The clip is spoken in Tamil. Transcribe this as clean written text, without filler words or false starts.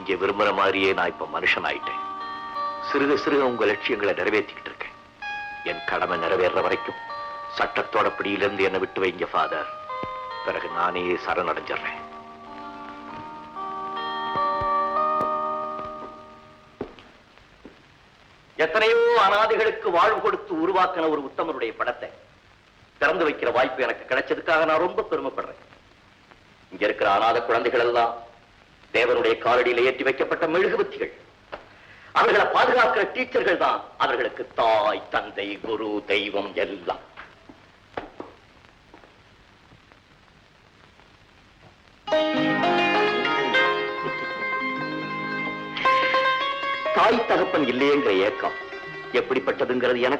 நீங்க விரும்புற மாதிரியே நான் இப்ப மனுஷன் ஆயிட்டேன். சிறுக சிறுக உங்க லட்சியங்களை நிறைவேற்றிக்கிட்டு இருக்கேன். என் கடமை நிறைவேற வரைக்கும் சட்டத்தோட பிடியிலிருந்து என்னை விட்டு வைங்க ஃபாதர். பிறகு நானே சரணடைஞ்சிடுறேன். எத்தனையோ அனாதைகளுக்கு வாழ்வு கொடுத்து உருவாக்கின ஒரு உத்தமனுடைய படத்தை திறந்து வைக்கிற வாய்ப்பு எனக்கு கிடைச்சதுக்காக நான் ரொம்ப பெருமைப்படுறேன். இங்க இருக்கிற அனாத குழந்தைகள் எல்லாம் தேவனுடைய காலடியில் ஏற்றி வைக்கப்பட்ட மெழுகுவத்திகள். அவர்களை பாதுகாக்கிற டீச்சர்கள் தான் அவர்களுக்கு தாய், தந்தை, குரு, தெய்வம் எல்லாம். தாய் தகப்பன் இல்லையென்ற ஏக்கம் எப்படிப்பட்டதுங்கிறது எனக்கு